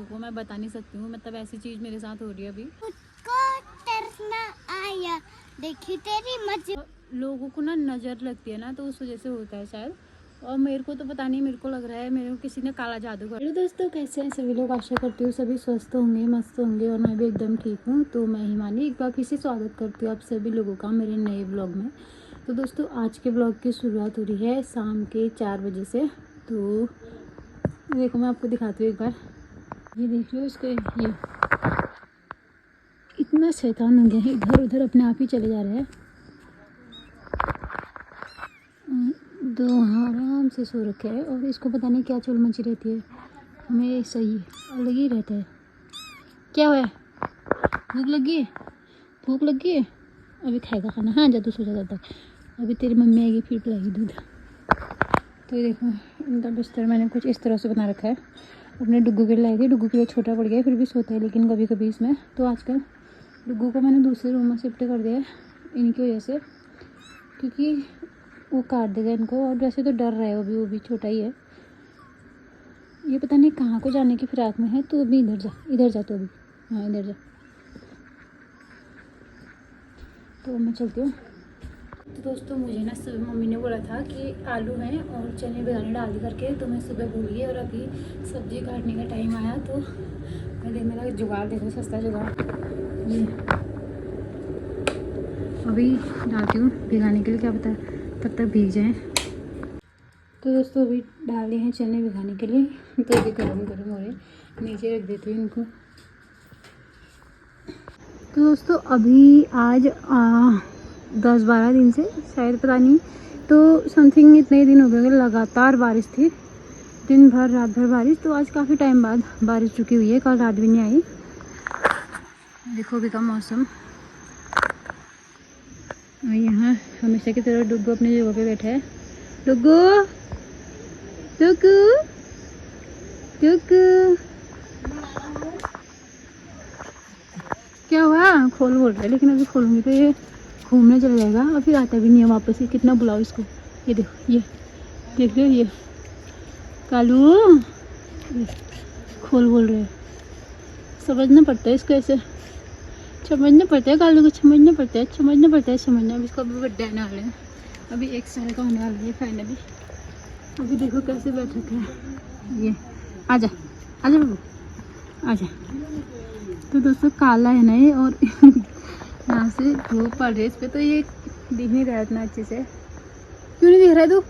वो मैं बता नहीं सकती हूँ, मतलब ऐसी चीज़ मेरे साथ हो रही है अभी। तरसना आया देखी तेरी मर्जी। लोगों को ना नज़र लगती है ना, तो उस वजह से होता है शायद। और मेरे को तो पता नहीं, मेरे को लग रहा है मेरे को किसी ने काला जादू कर। हेलो दोस्तों, कैसे हैं सभी लोग? आशा करती हूँ सभी स्वस्थ होंगे, मस्त होंगे, और मैं भी एकदम ठीक हूँ। तो मैं हिमानी एक बार फिर से स्वागत करती हूँ आप सभी लोगों का मेरे नए ब्लॉग में। तो दोस्तों, आज के ब्लॉग की शुरुआत हो रही है शाम के 4 बजे से। तो देखो, मैं आपको दिखाती हूँ एक बार। ये देख लो इसको, ये इतना शैतान हो गया है, इधर उधर अपने आप ही चले जा रहे हैं। तो आराम से सो रखे है, और इसको पता नहीं क्या चुल मची रहती है, हमें सही अलग ही रहता है। क्या हुआ है? भूख लगी है? भूख लगी है? अभी खाएगा खाना। हाँ जा, तू सो जा तक, अभी तेरी मम्मी आएगी फिर पिलाएगी दूध। तो ये देखो, इनका बिस्तर मैंने कुछ इस तरह से बना रखा है। अपने डुग्गू के लिए लाई थी, डुग्गू के लिए छोटा पड़ गया, फिर भी सोता है लेकिन कभी कभी इसमें। तो आजकल डुग्गू को मैंने दूसरे रूम में शिफ्ट कर दिया है इनकी वजह से, क्योंकि वो काट देगा इनको। और वैसे तो डर रहा है वो भी छोटा ही है। ये पता नहीं कहाँ को जाने की फिराक में है। तो अभी इधर जा, इधर जा, तो अभी हाँ इधर जा। तो मैं चलती हूँ। तो दोस्तों, मुझे ना सुबह मम्मी ने बोला था कि आलू हैं और चने भिगाने डाल दी करके, तो मैं सुबह भूल गई। और अभी सब्जी काटने का टाइम आया, तो मैं मेरा जुगाड़ देखो, सस्ता जुगाड़ ये अभी डालती हूँ भिगाने के लिए, क्या पता तब तक भीग जाएँ। तो दोस्तों, अभी डाले हैं चने भिगाने के लिए, तो अभी गर्म गर्म हो रहे, नीचे रख देती हूँ इनको। तो दोस्तों, अभी आज 10-12 दिन से शायद, पता नहीं, तो समथिंग इतने ही दिन हो गए लगातार बारिश थी, दिन भर रात भर बारिश। तो आज काफ़ी टाइम बाद बारिश रुकी हुई है, कल रात भी नहीं आई। देखो अभी का मौसम। और यहाँ हमेशा की तरह डुग्गू अपनी जगह पे बैठा है। डुग्गू, डुग्गू, डुग्गू, क्या हुआ? खोल बोल रहा है, लेकिन अभी खोलूँगी तो ये घूमने चला जाएगा और फिर आता भी नहीं है वापस। ही कितना बुलाओ इसको। ये देखो, ये देख लो, ये कालू खोल बोल रहे हैं। समझना पड़ता है इसको, ऐसे समझना पड़ता है कालू को, समझना पड़ता है, समझना पड़ता है, समझना। अभी इसको अभी बर्थडे आने वाले हैं, अभी 1 साल का होने वाला है फाइनली। अभी देखो कैसे बैठ रखे हैं। ये आजा, आजा बाबू, आजा। तो दोस्तों, काला है ना ये, और यहाँ से धूप पड़ रही है इस पर, तो ये दिख नहीं रहा है इतना अच्छे से। क्यों नहीं दिख रहा है तू?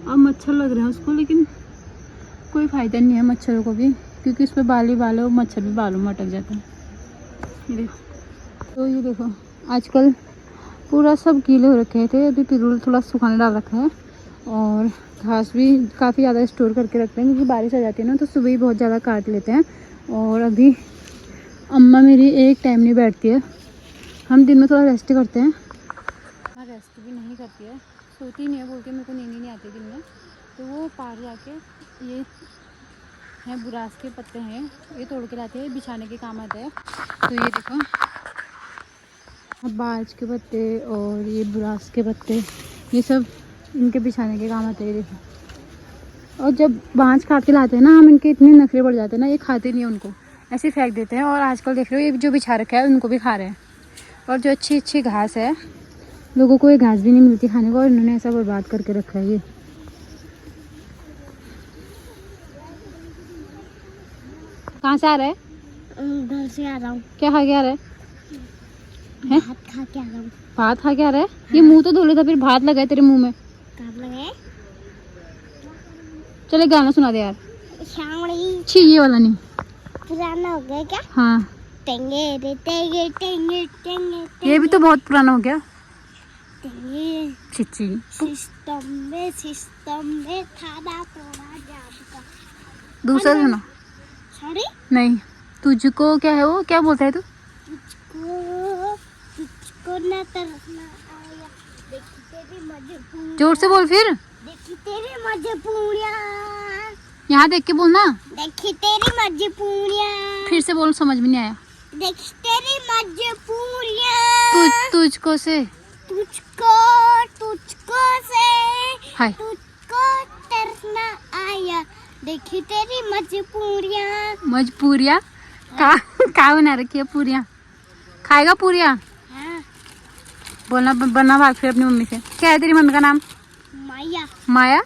अब मच्छर लग रहा है उसको, लेकिन कोई फ़ायदा नहीं है मच्छरों को भी, क्योंकि इस पर बाल ही बाल है, वो मच्छर भी बालों में अटक जाता है। ये देखो, तो ये देखो आजकल पूरा सब गीले हो रखे थे। अभी पिरूल थोड़ा सुखाने डाल रखा है, और घास भी काफ़ी ज़्यादा स्टोर करके रखते हैं, क्योंकि बारिश आ जाती है ना, तो सुबह ही बहुत ज़्यादा काट लेते हैं। और अभी अम्मा मेरी एक टाइम नहीं बैठती है, हम दिन में थोड़ा रेस्ट करते हैं। हाँ, रेस्ट भी नहीं करती है, सोती नहीं है, बोल के मेरे को नींद ही नहीं आती दिन में। तो वो पार जाके ये हैं बुरास के पत्ते हैं, ये तोड़ के लाते हैं, बिछाने के काम आते हैं। तो ये देखो, बाज के पत्ते और ये बुरास के पत्ते, ये सब इनके बिछाने के काम आते हैं। देखो, और जब बाँझ काट के लाते हैं ना हम, इनके इतने नखरे बढ़ जाते हैं ना, ये खाते नहीं हैं उनको, ऐसे फेंक देते हैं। और आजकल देख रहे हो, ये जो बिछा रखा है उनको भी खा रहे हैं। और जो अच्छी अच्छी घास है, लोगों को ये घास भी नहीं मिलती खाने को, और इन्होंने ऐसा बर्बाद करके रखा है। ये कहाँ से आ रहा है? घर से आ रहा हूँ। क्या खा के आ रहा है? भात खा के आ रहा हूँ। भात खा के आ रहा है? ये मुंह तो धो ले था, फिर भात लगा है तेरे मुंह में। कब लगे? चले गाना सुना दे यार। शामड़ी। छी, ये वाला नहीं, पुराना हो गया क्या? हाँ, टेंगे रे टेंगे टेंगे टेंगे। ये भी तो बहुत पुराना हो गया। टेंगे छिची, सिस्टम में थाना तोड़ा जाता। दूसरा सुना। सॉरी, नहीं, तुझको क्या है, वो क्या बोलता है तू? तुझको ना तरसना आया देखी तेरी मजबूरियां। जोर से बोल फिर। देखी तेरी मजबूरियां। यहाँ देख के बोलना। देखी तेरी मजबूरियां। फिर से बोल, समझ में नहीं आया। देखी तेरी मजबूरियां। तुझको से, तुझको से हाय, तुझको तरसना आया देखी तेरी मजबूरियाँ। मजपूरिया का बना रखी है पूरियाँ? खाएगा पूरियाँ? हाँ। बोलना बना भाग फिर अपनी मम्मी से। क्या है तेरी मम्मी का नाम? माया। माया।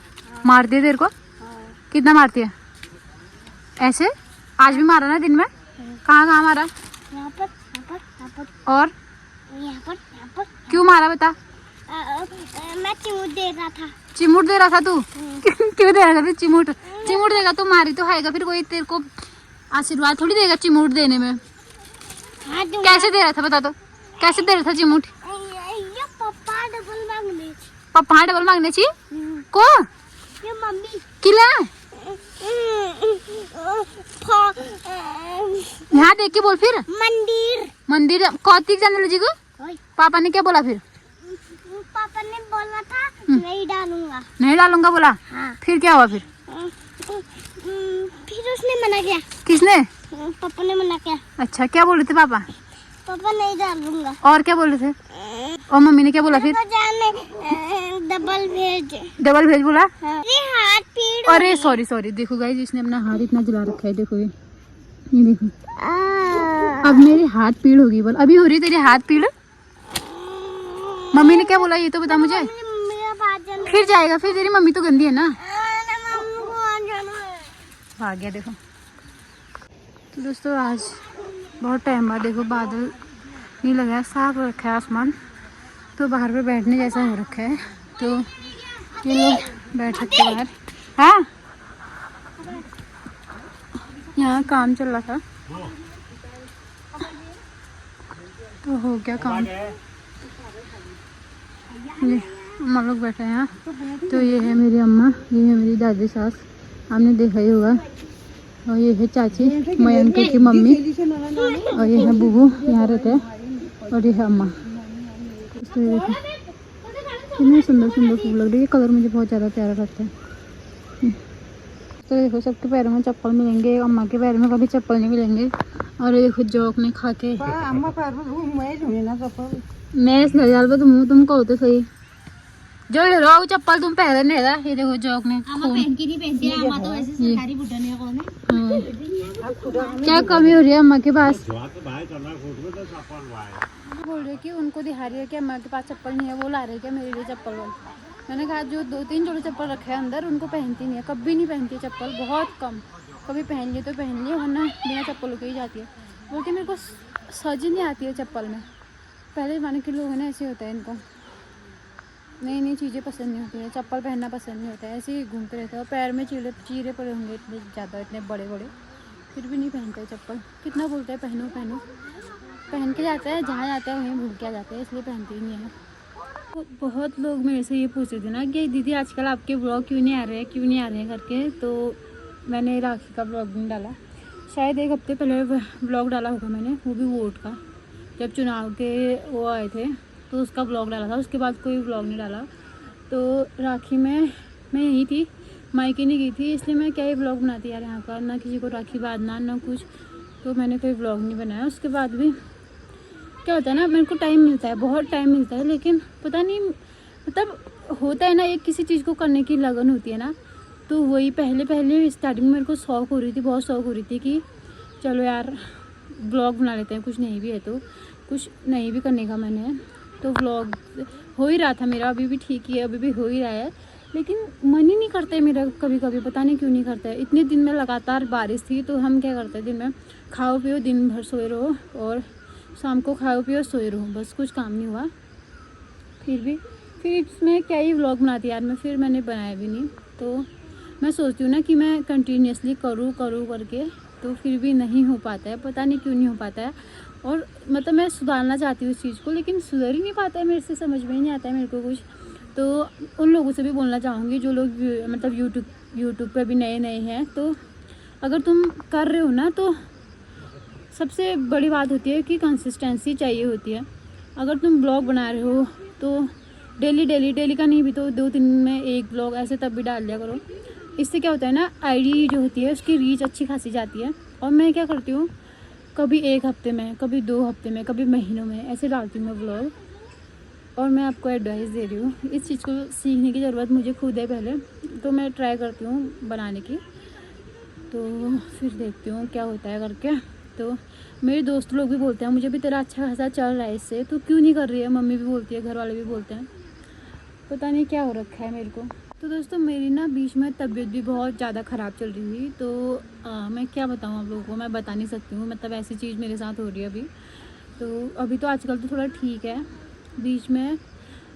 मारती है तेरे को? कितना मारती है? ऐसे आज भी मारा ना दिन में? कहाँ कहाँ मारा? यहाँ पर, यहाँ पर, यहाँ पर, और यहाँ पर, यहाँ पर। क्यों मारा बता? मैं चिमूट दे रहा था। चिमूट दे रहा था तू? क्यों दे रहा था फिर चिमूट? चिमूट देगा तो मारी तो खाएगा, फिर कोई तेरे को आशीर्वाद थोड़ी देगा चिमूट देने में। हाँ, कैसे दे रहा था बता तो? कैसे दे रहा था चिमूट? ये पापा डबल मांगने। पापा डबल मांगने चाहिए को? ये मम्मी। किला यहाँ देख के बोल फिर। मंदिर। मंदिर कौतिक जाने जी को? पापा ने क्या बोला फिर? पापा ने बोला था नहीं डालूंगा। नहीं डालूंगा बोला? हाँ। फिर क्या हुआ फिर? फिर उसने मना किया। किसने? पापा ने मना किया। अच्छा, क्या बोल रहे थे पापा? पापा नहीं डालूंगा। और क्या बोल रहे थे? और मम्मी ने क्या बोला फिर? डबल भेज। डबल भेज बोला? हाँ। हाथ पीड़। अरे सॉरी सॉरी, देखो गाइस इसने अपना हाथ इतना जला रखा है, देखो ये देखो। अब मेरे हाथ पीड़ होगी बोल। अभी हो रही तेरी हाथ पीड़? मम्मी ने क्या बोला ये तो बता मुझे। फिर जाएगा, फिर तेरी मम्मी तो गंदी है ना। आ गया देखो। तो दोस्तों आज बहुत टाइम बाद देखो बादल नहीं लगा है, साफ रखा है आसमान, तो बाहर पे बैठने जैसा हो रखा है, तो ये लोग बैठ सकते हैं बाहर। हाँ, यहाँ काम चल रहा था तो हो गया काम। ये अम्मा लोग बैठे हैं यहाँ, तो ये है मेरी अम्मा, ये है मेरी दादी सास, आपने देखा ही होगा, और ये है चाची मयंक की मम्मी, और ये है बुबू यहाँ रहते हैं, और ये है अम्मा। तो ये देखो कितने सुंदर सुंदर फूल लग रही है, कलर मुझे बहुत ज़्यादा प्यारा लगता है। तो देखो सबके पैरों में चप्पल मिलेंगे, अम्मा के पैरों में कभी चप्पल नहीं मिलेंगे। और ये देखो जोक ने खा के मैं तुम कहो तो सही जो ले लो चप्पल तुम पहले नहीं था। ये देखो जोक ने क्या कमी हो रही है अम्मा के पास? बोल रही है कि उनको दिखा रही है कि अम्मा के पास चप्पल नहीं है, वो ला रही है क्या मेरे लिए चप्पल वाल। मैंने कहा जो 2-3 जोड़े चप्पल रखे हैं अंदर उनको पहनती नहीं है, कभी नहीं पहनती है चप्पल, बहुत कम, कभी पहन लिए तो पहन लिए वरना बिना चप्पलों के ही जाती है। बोलती मेरे को सज नहीं आती है चप्पल में। पहले ज़माने के लोग हैं ना, ऐसे होता है, इनको नई नई चीज़ें पसंद नहीं होती है, चप्पल पहनना पसंद नहीं होता है, ऐसे ही घूमते रहते हैं और पैर में चीरे पड़े होंगे इतने ज़्यादा, इतने बड़े बड़े, फिर भी नहीं पहनते चप्पल। कितना बोलता है पहनो पहनो, पहन के जाता है, जहाँ जाता है वहीं भूल के आ जाता है, इसलिए पहनते ही नहीं है। तो बहुत लोग मेरे से ये पूछ रहे थे ना कि दीदी आजकल आपके ब्लॉग क्यों नहीं आ रहे हैं, क्यों नहीं आ रहे हैं करके, तो मैंने राखी का ब्लॉग नहीं डाला। शायद 1 हफ्ते पहले ब्लॉग डाला होगा मैंने, वो भी वोट का, जब चुनाव के वो आए थे तो उसका ब्लॉग डाला था, उसके बाद कोई ब्लॉग नहीं डाला। तो राखी में मैं यहीं थी, मायके नहीं गई थी, इसलिए मैं क्या ही ब्लॉग बनाती यार यहाँ का, ना किसी को राखी बांधना ना कुछ, तो मैंने कोई ब्लॉग नहीं बनाया। उसके बाद भी क्या होता है ना, मेरे को टाइम मिलता है, बहुत टाइम मिलता है, लेकिन पता नहीं मतलब होता है ना, एक किसी चीज़ को करने की लगन होती है ना, तो वही पहले स्टार्टिंग में मेरे को शौक़ हो रही थी, बहुत शौक़ हो रही थी कि चलो यार ब्लॉग बना लेते हैं, कुछ नहीं भी है तो कुछ नहीं भी करने का मन है, तो व्लॉग हो ही रहा था मेरा, अभी भी ठीक ही है, अभी भी हो ही रहा है, लेकिन मन ही नहीं करता है मेरा, कभी कभी पता नहीं क्यों नहीं करता है। इतने दिन में लगातार बारिश थी, तो हम क्या करते हैं, दिन में खाओ पियो, दिन भर सोए रहो, और शाम को खाओ पियो सोए रहो, बस कुछ काम नहीं हुआ। फिर इसमें क्या ही व्लॉग बनाती यार मैं, फिर मैंने बनाया भी नहीं। तो मैं सोचती हूँ ना कि मैं कंटिन्यूसली करूँ करके, तो फिर भी नहीं हो पाता है, पता नहीं क्यों नहीं हो पाता है। और मतलब मैं सुधारना चाहती हूँ इस चीज़ को, लेकिन सुधर ही नहीं पाता है मेरे से, समझ में ही नहीं आता है मेरे को कुछ। तो उन लोगों से भी बोलना चाहूँगी जो लोग मतलब यूट्यूब पे भी नए हैं, तो अगर तुम कर रहे हो ना, तो सबसे बड़ी बात होती है कि कंसिस्टेंसी चाहिए होती है। अगर तुम ब्लॉग बना रहे हो तो डेली का नहीं भी तो 2 दिन में 1 ब्लॉग ऐसे तब भी डाल दिया करो। इससे क्या होता है ना, आईडी जो होती है उसकी रीच अच्छी खासी जाती है। और मैं क्या करती हूँ, कभी 1 हफ्ते में, कभी 2 हफ्ते में, कभी महीनों में ऐसे डालती हूँ मैं ब्लॉग। और मैं आपको एडवाइस दे रही हूँ, इस चीज़ को सीखने की ज़रूरत मुझे खुद है पहले, तो मैं ट्राई करती हूँ बनाने की। तो फिर देखती हूँ क्या होता है करके। तो मेरे दोस्त लोग भी बोलते हैं मुझे भी तेरा अच्छा खासा चल रहा है इससे, तो क्यों नहीं कर रही है। मम्मी भी बोलती है, घर वाले भी बोलते हैं, पता नहीं क्या हो रखा है मेरे को। तो दोस्तों मेरी ना बीच में तबीयत भी बहुत ज़्यादा ख़राब चल रही थी। तो मैं क्या बताऊँ आप लोगों को, मैं बता नहीं सकती हूँ, मतलब ऐसी चीज़ मेरे साथ हो रही है अभी। तो अभी तो आजकल तो थोड़ा ठीक है। बीच में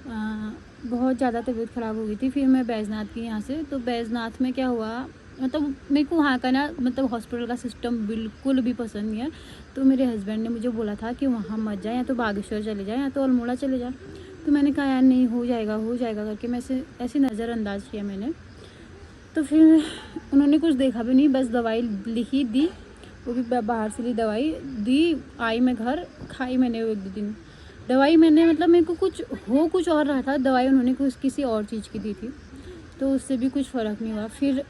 बहुत ज़्यादा तबीयत ख़राब हो गई थी। फिर मैं बैजनाथ की यहाँ से, तो बैजनाथ में क्या हुआ, मतलब मेरे को वहाँ का ना मतलब हॉस्पिटल का सिस्टम बिल्कुल भी पसंद नहीं है। तो मेरे हस्बैंड ने मुझे बोला था कि वहाँ मत जाए, या तो बागेश्वर चले जाए या तो अल्मोड़ा चले जाए। तो मैंने कहा यार नहीं, हो जाएगा करके मैं ऐसे नज़रअंदाज किया मैंने। तो फिर उन्होंने कुछ देखा भी नहीं, बस दवाई लिखी दी, वो भी बाहर से ली दवाई दी। आई मैं घर, खाई मैंने 1-2 दिन दवाई मैंने, मतलब मेरे को कुछ और रहा था, दवाई उन्होंने कुछ किसी और चीज़ की दी थी, तो उससे भी कुछ फ़र्क नहीं हुआ। फिर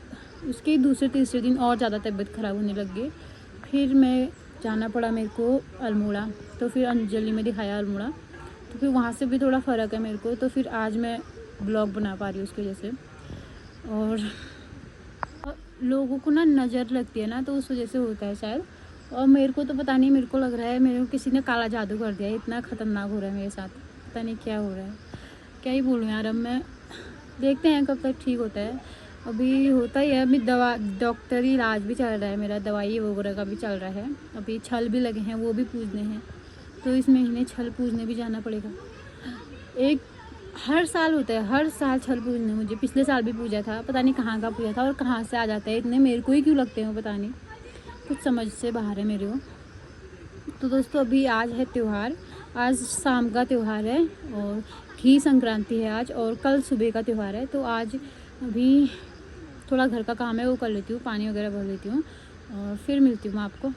उसके दूसरे तीसरे दिन और ज़्यादा तबीयत ख़राब होने लग गई। फिर मैं जाना पड़ा मेरे को अल्मोड़ा, तो फिर अंजलि में दिखाया अल्मोड़ा, तो फिर वहाँ से भी थोड़ा फ़र्क है मेरे को। तो फिर आज मैं ब्लॉग बना पा रही हूँ उसकी वजह से। और लोगों को ना नज़र लगती है ना, तो उस वजह से होता है शायद। और मेरे को तो पता नहीं, मेरे को लग रहा है मेरे को किसी ने काला जादू कर दिया है, इतना ख़तरनाक हो रहा है मेरे साथ, पता नहीं क्या हो रहा है। क्या ही बोलूँ यार, अब मैं देखते हैं कब तक ठीक होता है। अभी होता ही है, अभी दवा डॉक्टरी इलाज भी चल रहा है मेरा, दवाई वगैरह का भी चल रहा है। अभी छल भी लगे हैं, वो भी पूजने हैं, तो इस महीने छल पूजने भी जाना पड़ेगा। हर साल होता है, हर साल छल पूजने, मुझे पिछले साल भी पूजा था, पता नहीं कहाँ का पूजा था और कहाँ से आ जाता है इतने, मेरे को ही क्यों लगते हैं पता नहीं, कुछ समझ से बाहर है मेरे को। तो दोस्तों अभी आज है त्यौहार, आज शाम का त्यौहार है और घी संक्रांति है आज, और कल सुबह का त्यौहार है। तो आज अभी थोड़ा घर का काम है वो कर लेती हूँ, पानी वगैरह भर लेती हूँ और फिर मिलती हूँ आपको।